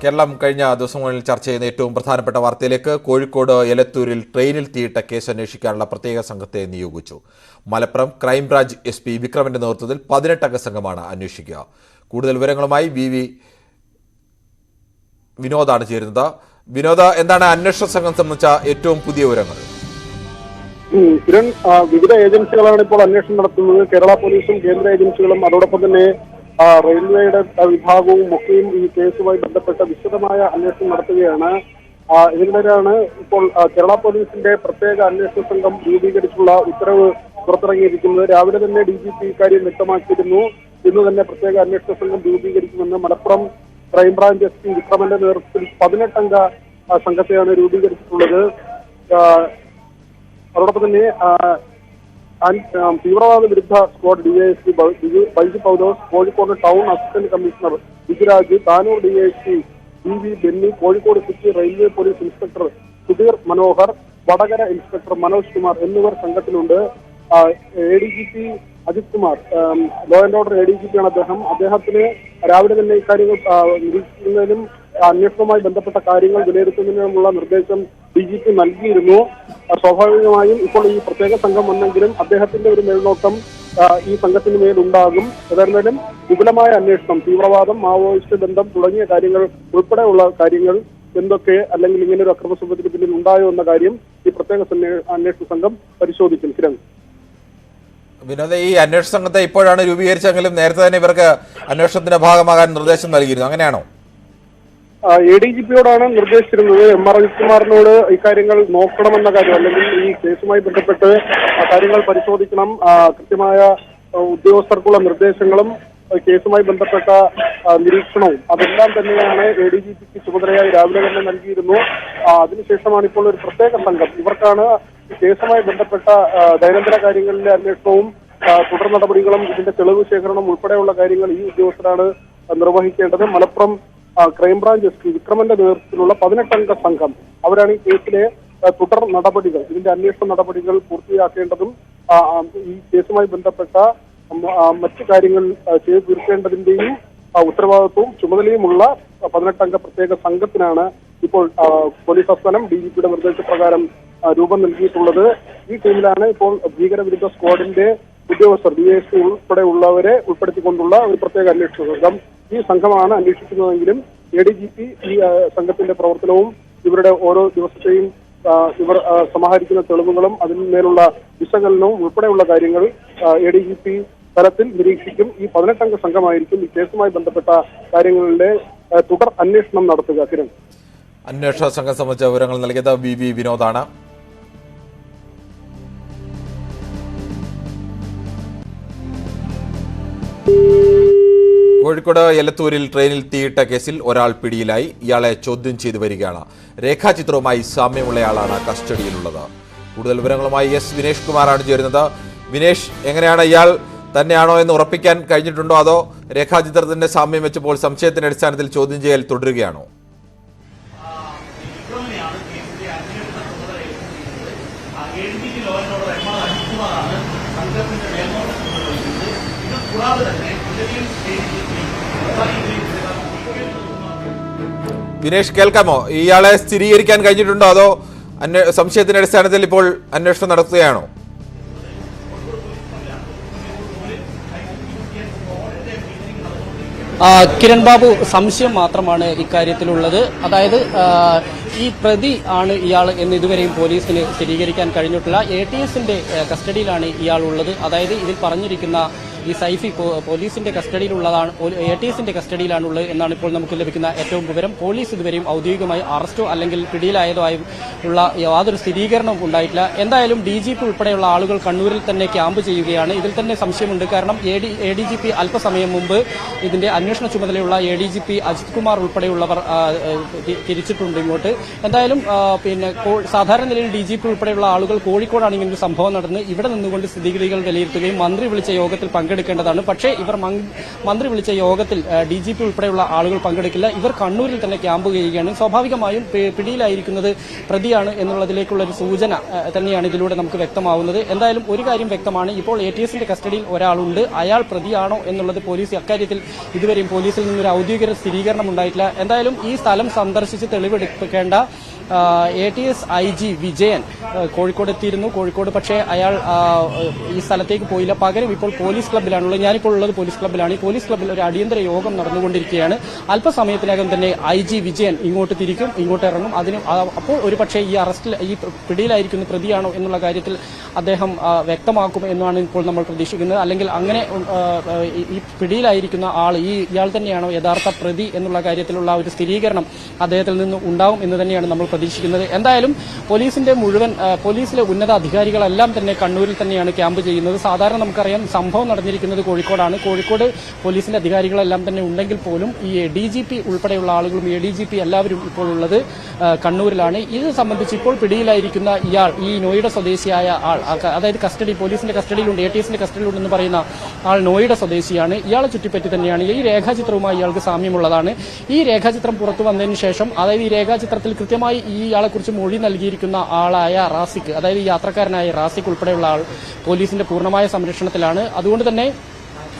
കേരളം കഴിഞ്ഞ ദിവസങ്ങളിൽ ചർച്ച ചെയ്യുന്ന ഏറ്റവും പ്രധാനപ്പെട്ട വാർത്തയിലേക്ക്. കോഴിക്കോട് എലത്തൂരിൽ ട്രെയിനിൽ തീയിട്ട കേസ് അന്വേഷിക്കാനുള്ള പ്രത്യേക സംഘത്തെ നിയോഗിച്ചു. മലപ്പുറം ക്രൈംബ്രാഞ്ച് SP വിക്രമന്റെ നേതൃത്വത്തിൽ 18 സംഘമാണ് അന്വേഷിക്കുക. കൂടുതൽ വിവരങ്ങളുമായി വിനോദാണ് ചേരുന്നത്. വിനോദ, എന്താണ് അന്വേഷണ സംഘം സംബന്ധിച്ച ഏറ്റവും പുതിയ വിവരങ്ങൾ? വിവിധ ഏജൻസികളാണ് ഇപ്പോൾ അന്വേഷണം നടത്തുന്നത്. കേരള പോലീസും കേന്ദ്ര ഏജൻസികളും അതോടൊപ്പം തന്നെ റെയിൽവേയുടെ വിഭാഗവും ഒക്കെയും ഈ കേസുമായി ബന്ധപ്പെട്ട വിശദമായ അന്വേഷണം നടത്തുകയാണ്. ഇതിനിടെയാണ് ഇപ്പോൾ കേരള പോലീസിന്റെ പ്രത്യേക അന്വേഷണ സംഘം രൂപീകരിച്ചുള്ള ഉത്തരവ് പുറത്തിറങ്ങിയിരിക്കുന്നത്. രാവിലെ തന്നെ DGP ഇക്കാര്യം വ്യക്തമാക്കിയിരുന്നു. ഇന്ന് തന്നെ പ്രത്യേക അന്വേഷണ സംഘം രൂപീകരിക്കുമെന്ന് മലപ്പുറം ക്രൈംബ്രാഞ്ച് SP വിക്രമന്റെ നേതൃത്വത്തിൽ 18 അംഗ സംഘത്തെയാണ് രൂപീകരിച്ചിട്ടുള്ളത്. അതോടൊപ്പം തന്നെ തീവ്രവാദ വിരുദ്ധ squad DISP Baiju Paulose, Kozhikode town assistant commissioner Vijuraj, Tanur DISP DV Benny, Kozhikode city railway police inspector Sudheer Manohar, Vadakara inspector Manoj Kumar എന്നിവർ സംഘത്തിലുണ്ട്. ADGP Ajith Kumar, law and order ADGP ആണ് അദ്ദേഹത്തിന് രാവിലെ തന്നെ ഇക്കാര്യങ്ങൾ നിരീക്ഷിക്കുന്നതിനും അന്വേഷണവുമായി ബന്ധപ്പെട്ട കാര്യങ്ങൾ വിലയിരുത്തുന്നതിനുമുള്ള നിർദ്ദേശം DGP നൽകിയിരുന്നു. സ്വാഭാവികമായും ഇപ്പോൾ ഈ പ്രത്യേക സംഘം വന്നെങ്കിലും അദ്ദേഹത്തിന്റെ ഒരു മേൽനോട്ടം ഈ സംഘത്തിന് മേലുണ്ടാകും. ഏതായിരുന്നാലും വിപുലമായ അന്വേഷണം, തീവ്രവാദം, മാവോയിസ്റ്റ് ബന്ധം തുടങ്ങിയ കാര്യങ്ങൾ ഉൾപ്പെടെയുള്ള കാര്യങ്ങൾ എന്തൊക്കെ, അല്ലെങ്കിൽ ഇങ്ങനെ ഒരു അക്രമ സംഭവത്തിന് പിന്നിൽ ഉണ്ടായോ എന്ന കാര്യം ഈ പ്രത്യേക അന്വേഷണ സംഘം പരിശോധിക്കും. കിരൺ, വിനോദ, ഈ അന്വേഷണ സംഘത്തെ ഇപ്പോഴാണ് രൂപീകരിച്ചെങ്കിലും നേരത്തെ തന്നെ ഇവർക്ക് അന്വേഷണത്തിന്റെ ഭാഗമാകാൻ നിർദ്ദേശം നൽകിയിരുന്നു, അങ്ങനെയാണോ? ADGP-യോടാണ് നിർദ്ദേശിച്ചിരുന്നത്. MR അജിത് കുമാറിനോട് ഇക്കാര്യങ്ങൾ നോക്കണമെന്ന കാര്യം, അല്ലെങ്കിൽ ഈ കേസുമായി ബന്ധപ്പെട്ട് കാര്യങ്ങൾ പരിശോധിക്കണം, കൃത്യമായ ഉദ്യോഗസ്ഥർക്കുള്ള നിർദ്ദേശങ്ങളും കേസുമായി ബന്ധപ്പെട്ട നിരീക്ഷണവും അതെല്ലാം തന്നെയാണ് ADGP-ക്ക് ചുമതലയായി രാവിലെ തന്നെ നൽകിയിരുന്നു. അതിനുശേഷമാണ് ഇപ്പോൾ ഒരു പ്രത്യേക സംഘം, ഇവർക്കാണ് കേസുമായി ബന്ധപ്പെട്ട ദൈനംദിന കാര്യങ്ങളിലെ അന്വേഷണവും തുടർ നടപടികളും ഇതിന്റെ തെളിവ് ശേഖരണം ഉൾപ്പെടെയുള്ള കാര്യങ്ങൾ ഈ ഉദ്യോഗസ്ഥരാണ് നിർവഹിക്കേണ്ടത്. മലപ്പുറം ക്രൈംബ്രാഞ്ച് SP വിക്രമന്റെ നേതൃത്വത്തിലുള്ള 18 അംഗ സംഘം അവരാണ് ഈ കേസിലെ തുടർ നടപടികൾ, ഇതിന്റെ അന്വേഷണ നടപടികൾ പൂർത്തിയാക്കേണ്ടതും ഈ കേസുമായി ബന്ധപ്പെട്ട മറ്റു കാര്യങ്ങൾ ചെയ്തു തീർക്കേണ്ടതിന്റെയും ഉത്തരവാദിത്വവും ചുമതലയുമുള്ള 18 അംഗ പ്രത്യേക സംഘത്തിനാണ് ഇപ്പോൾ പോലീസ് ആസ്ഥാനം DGP-യുടെ നിർദ്ദേശപ്രകാരം രൂപം നൽകിയിട്ടുള്ളത്. ഈ ടീമിലാണ് ഇപ്പോൾ ഭീകരവിരുദ്ധ സ്ക്വാഡിന്റെ ഉദ്യോഗസ്ഥർ DISP ഉൾപ്പെടെ ഉള്ളവരെ ഉൾപ്പെടുത്തിക്കൊണ്ടുള്ള ഒരു പ്രത്യേക അന്വേഷണ സംഘം. ഈ സംഘമാണ് അന്വേഷിക്കുന്നതെങ്കിലും ADGP ഈ സംഘത്തിന്റെ പ്രവർത്തനവും ഇവരുടെ ഓരോ ദിവസത്തെയും ഇവർ സമാഹരിക്കുന്ന തെളിവുകളും അതിന്മേലുള്ള വിശകലനവും ഉൾപ്പെടെയുള്ള കാര്യങ്ങൾ ADGP തലത്തിൽ നിരീക്ഷിക്കും. ഈ 18 അംഗ സംഘമായിരിക്കും ഈ കേസുമായി ബന്ധപ്പെട്ട കാര്യങ്ങളുടെ തുടർ അന്വേഷണം നടത്തുക. കിരൺ, അന്വേഷണ സംഘം സംബന്ധിച്ച വിവരങ്ങൾ നൽകിയത് വിനോദാണ്. കോഴിക്കോട് എലത്തൂരിൽ ട്രെയിനിൽ തീയിട്ട കേസിൽ ഒരാൾ പിടിയിലായി. ഇയാളെ ചോദ്യം ചെയ്തു വരികയാണ്. രേഖാചിത്രവുമായി സാമ്യമുള്ളയാളാണ് കസ്റ്റഡിയിലുള്ളത്. കൂടുതൽ വിവരങ്ങളുമായി വിനേഷ് കുമാറാണ് ചേരുന്നത്. വിനേഷ്, എങ്ങനെയാണ്, ഇയാൾ തന്നെയാണോ എന്ന് ഉറപ്പിക്കാൻ കഴിഞ്ഞിട്ടുണ്ടോ, അതോ രേഖാചിത്രത്തിന്റെ സാമ്യം വെച്ചപ്പോൾ സംശയത്തിന്റെ അടിസ്ഥാനത്തിൽ ചോദ്യം ചെയ്യൽ തുടരുകയാണോ? വിനേഷ്, കേൾക്കാമോ? ഇയാളെ സ്ഥിരീകരിക്കാൻ കഴിഞ്ഞിട്ടുണ്ടോ, അതോ സംശയത്തിന്റെ അടിസ്ഥാനത്തിൽ ഇപ്പോൾ അന്വേഷണം നടത്തുകയാണോ? കിരൺ ബാബു, സംശയം മാത്രമാണ് ഇക്കാര്യത്തിലുള്ളത്. അതായത് ഈ പ്രതി ആണ് ഇയാൾ എന്ന് ഇതുവരെയും പോലീസിന് സ്ഥിരീകരിക്കാൻ കഴിഞ്ഞിട്ടില്ല. ATS-ന്റെ കസ്റ്റഡിയിലാണ് ഇയാൾ ഉള്ളത്. അതായത് ഇതിൽ പറഞ്ഞിരിക്കുന്ന ഈ സൈഫി പോലീസിന്റെ കസ്റ്റഡിയിലുള്ളതാണ്, ATS-ന്റെ കസ്റ്റഡിയിലാണുള്ളത് എന്നാണ് ഇപ്പോൾ നമുക്ക് ലഭിക്കുന്ന ഏറ്റവും വിവരം. പോലീസ് ഇതുവരെയും ഔദ്യോഗികമായി അറസ്റ്റോ അല്ലെങ്കിൽ പിടിയിലായതോ ആയുള്ള യാതൊരു സ്ഥിരീകരണവും ഉണ്ടായിട്ടില്ല. എന്തായാലും DGP ഉൾപ്പെടെയുള്ള ആളുകൾ കണ്ണൂരിൽ തന്നെ ക്യാമ്പ് ചെയ്യുകയാണ്. ഇതിൽ തന്നെ സംശയമുണ്ട്. കാരണം ADGP അല്പസമയം മുമ്പ് ഇതിന്റെ അന്വേഷണ ചുമതലയുള്ള ADGP അജിത് കുമാർ ഉൾപ്പെടെയുള്ളവർ തിരിച്ചിട്ടുണ്ട് ഇങ്ങോട്ട്. എന്തായാലും സാധാരണ നിലയിൽ DGP ഉൾപ്പെടെയുള്ള ആളുകൾ കോഴിക്കോടാണ് ഇങ്ങനൊരു സംഭവം നടന്ന് ഇവിടെ നിന്നുകൊണ്ട് സ്ഥിതിഗതികൾ വിലയിരുത്തുകയും മന്ത്രി വിളിച്ച യോഗത്തിൽ പങ്കെടുക്കുകയും പങ്കെടുക്കേണ്ടതാണ്. പക്ഷേ ഇവർ മന്ത്രി വിളിച്ച യോഗത്തിൽ DGP ഉൾപ്പെടെയുള്ള ആളുകൾ പങ്കെടുക്കില്ല. ഇവർ കണ്ണൂരിൽ തന്നെ ക്യാമ്പ് ചെയ്യുകയാണ്. സ്വാഭാവികമായും പിടിയിലായിരിക്കുന്നത് പ്രതിയാണ് എന്നുള്ളതിലേക്കുള്ള ഒരു സൂചന തന്നെയാണ് ഇതിലൂടെ നമുക്ക് വ്യക്തമാവുന്നത്. എന്തായാലും ഒരു കാര്യം വ്യക്തമാണ്, ഇപ്പോൾ ATSന്റെ കസ്റ്റഡിയിൽ ഒരാളുണ്ട്. അയാൾ പ്രതിയാണോ എന്നുള്ളത് പോലീസ് അക്കാര്യത്തിൽ ഇതുവരെയും പോലീസിൽ നിന്നൊരു ഔദ്യോഗിക സ്ഥിരീകരണം ഉണ്ടായിട്ടില്ല. എന്തായാലും ഈ സ്ഥലം സന്ദർശിച്ച് തെളിവെടുക്കേണ്ട ATS IG വിജയൻ കോഴിക്കോട് എത്തിയിരുന്നു. കോഴിക്കോട് പക്ഷേ അയാൾ ഈ സ്ഥലത്തേക്ക് പോയില്ല. പകരം ഇപ്പോൾ പോലീസ് ക്ലബ്ബിലാണുള്ളത്. ഞാനിപ്പോൾ ഉള്ളത് പോലീസ് ക്ലബ്ബിലാണ്. ഈ പോലീസ് ക്ലബ്ബിൽ ഒരു അടിയന്തര യോഗം നടന്നുകൊണ്ടിരിക്കുകയാണ്. അല്പസമയത്തിനകം തന്നെ IG വിജയൻ ഇങ്ങോട്ട് തിരിക്കും, ഇങ്ങോട്ട് ഇറങ്ങും. അപ്പോൾ ഒരുപക്ഷെ ഈ പിടിയിലായിരിക്കുന്ന പ്രതിയാണോ എന്നുള്ള കാര്യത്തിൽ അദ്ദേഹം വ്യക്തമാക്കും എന്നാണ് ഇപ്പോൾ നമ്മൾ പ്രതീക്ഷിക്കുന്നത്. അല്ലെങ്കിൽ അങ്ങനെ ഈ പിടിയിലായിരിക്കുന്ന ഇയാൾ തന്നെയാണോ യഥാർത്ഥ പ്രതി എന്നുള്ള കാര്യത്തിലുള്ള ഒരു സ്ഥിരീകരണം അദ്ദേഹത്തിൽ നിന്ന് ഉണ്ടാവും എന്ന് തന്നെയാണ് നമ്മൾ പ്രതീക്ഷിക്കുന്നത്. എന്തായാലും പോലീസിലെ ഉന്നത അധികാരികളെല്ലാം തന്നെ കണ്ണൂരിൽ തന്നെയാണ് ക്യാമ്പ് ചെയ്യുന്നത്. സാധാരണ നമുക്കറിയാം സംഭവം നടന്നിരിക്കുന്നത് കോഴിക്കോടാണ്. കോഴിക്കോട് പോലീസിന്റെ അധികാരികളെല്ലാം തന്നെ ഉണ്ടെങ്കിൽ പോലും ഈ DGP ഉൾപ്പെടെയുള്ള ആളുകളും ADGP എല്ലാവരും ഇപ്പോൾ ഉള്ളത് കണ്ണൂരിലാണ്. ഇത് സംബന്ധിച്ച് ഇപ്പോൾ പിടിയിലായിരിക്കുന്ന ഇയാൾ, ഈ നോയിഡ സ്വദേശിയായ ആൾ, അതായത് പോലീസിന്റെ കസ്റ്റഡിയിലുണ്ട്, ATSന്റെ കസ്റ്റഡിയിലുണ്ടെന്ന് പറയുന്ന ആൾ നോയിഡ സ്വദേശിയാണ്. ഇയാളെ ചുറ്റിപ്പറ്റി തന്നെയാണ് ഈ രേഖാചിത്രവുമായി ഇയാൾക്ക് സാമ്യമുള്ളതാണ്. ഈ രേഖാചിത്രം പുറത്തു വന്നതിന് ശേഷം, അതായത് ഈ രേഖാചിത്രത്തിൽ കൃത്യമായി ഇയാളെക്കുറിച്ച് മൊഴി നൽകിയിരിക്കുന്ന ആളായ റാസിഖ്, അതായത് ഈ യാത്രക്കാരനായ റാസിഖ് ഉൾപ്പെടെയുള്ള ആൾ പോലീസിന്റെ പൂർണ്ണമായ സംരക്ഷണത്തിലാണ്. അതുകൊണ്ട് തന്നെ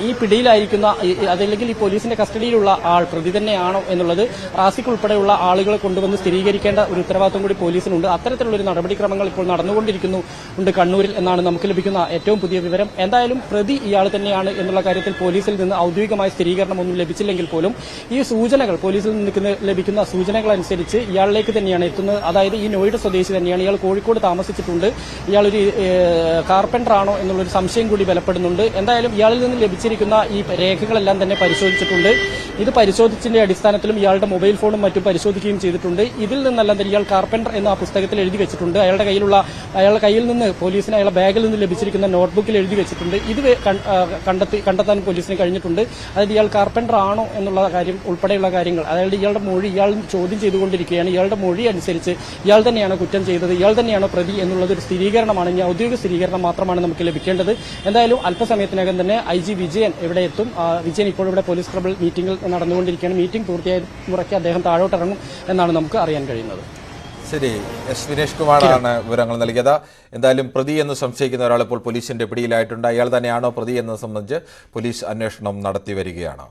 ഈ പിടിയിലായിരിക്കുന്ന അതല്ലെങ്കിൽ ഈ പോലീസിന്റെ കസ്റ്റഡിയിലുള്ള ആൾ പ്രതി തന്നെയാണോ എന്നുള്ളത് റാസിഖ് ഉൾപ്പെടെയുള്ള ആളുകളെ കൊണ്ടുവന്ന് സ്ഥിരീകരിക്കേണ്ട ഒരു ഉത്തരവാദിത്വം കൂടി പോലീസിനുണ്ട്. അത്തരത്തിലുള്ള ഒരു നടപടിക്രമങ്ങൾ ഇപ്പോൾ നടന്നുകൊണ്ടിരിക്കുന്നുണ്ട് കണ്ണൂരിൽ എന്നാണ് നമുക്ക് ലഭിക്കുന്ന ഏറ്റവും പുതിയ വിവരം. എന്തായാലും പ്രതി ഇയാൾ തന്നെയാണ് എന്നുള്ള കാര്യത്തിൽ പോലീസിൽ നിന്ന് ഔദ്യോഗികമായ സ്ഥിരീകരണമൊന്നും ലഭിച്ചില്ലെങ്കിൽ പോലും ഈ സൂചനകൾ, പോലീസിൽ നിന്ന് ലഭിക്കുന്ന സൂചനകൾ അനുസരിച്ച് ഇയാളിലേക്ക് തന്നെയാണ് എത്തുന്നത്. അതായത് ഈ നോയിഡ സ്വദേശി തന്നെയാണ്. ഇയാൾ കോഴിക്കോട് താമസിച്ചിട്ടുണ്ട്. ഇയാളൊരു കാർപ്പന്റർ ആണോ എന്നുള്ളൊരു സംശയം കൂടി ബലപ്പെടുന്നുണ്ട്. എന്തായാലും ഇയാളിൽ നിന്ന് ലഭിച്ചിരിക്കുന്ന ഈ രേഖകളെല്ലാം തന്നെ പരിശോധിച്ചിട്ടുണ്ട്. ഇത് പരിശോധിച്ചതിന്റെ അടിസ്ഥാനത്തിലും ഇയാളുടെ മൊബൈൽ ഫോണും മറ്റും പരിശോധിക്കുകയും ചെയ്തിട്ടുണ്ട്. ഇതിൽ നിന്നെല്ലാം തന്നെ ഇയാൾ കാർപ്പന്റർ എന്ന ആ പുസ്തകത്തിൽ എഴുതി വെച്ചിട്ടുണ്ട്. അയാളുടെ കയ്യിൽ നിന്ന് പോലീസിന് അയാളുടെ ബാഗിൽ നിന്ന് ലഭിച്ചിരിക്കുന്ന നോട്ട്ബുക്കിൽ എഴുതി വെച്ചിട്ടുണ്ട്. ഇത് കണ്ടെത്താൻ പോലീസിന് കഴിഞ്ഞിട്ടുണ്ട്. അതായത് ഇയാൾ കാർപ്പന്റർ ആണോ എന്നുള്ള കാര്യം ഉൾപ്പെടെയുള്ള കാര്യങ്ങൾ, അതായത് ഇയാളുടെ മൊഴി ഇയാൾ ചോദ്യം ചെയ്തുകൊണ്ടിരിക്കുകയാണ്. ഇയാളുടെ മൊഴി അനുസരിച്ച് ഇയാൾ തന്നെയാണ് കുറ്റം ചെയ്തത്, ഇയാൾ തന്നെയാണ് പ്രതി എന്നുള്ളത് ഒരു സ്ഥിരീകരണമാണ്. ഇനി ഔദ്യോഗിക സ്ഥിരീകരണം മാത്രമാണ് നമുക്ക് ലഭിക്കേണ്ടത്. എന്തായാലും അല്പസമയത്തിനകം തന്നെ IG വിജയൻ ഇവിടെ എത്തും. വിജയൻ ഇപ്പോൾ ഇവിടെ പോലീസ് ക്ലബ്ബിൽ മീറ്റിംഗിൽ നടന്നുകൊണ്ടിരിക്കുകയാണ്. മീറ്റിംഗ് പൂർത്തിയായ മുറയ്ക്ക് അദ്ദേഹം താഴോട്ടിറങ്ങും എന്നാണ് നമുക്ക് അറിയാൻ കഴിയുന്നത്. ശരി, വിനേഷ് കുമാറാണ് വിവരങ്ങൾ നൽകിയത്. എന്തായാലും പ്രതി എന്ന് സംശയിക്കുന്ന ഒരാൾ ഇപ്പോൾ പോലീസിന്റെ പിടിയിലായിട്ടുണ്ട്. അയാൾ തന്നെയാണോ പ്രതി എന്നത് സംബന്ധിച്ച് പോലീസ് അന്വേഷണം നടത്തി വരികയാണ്.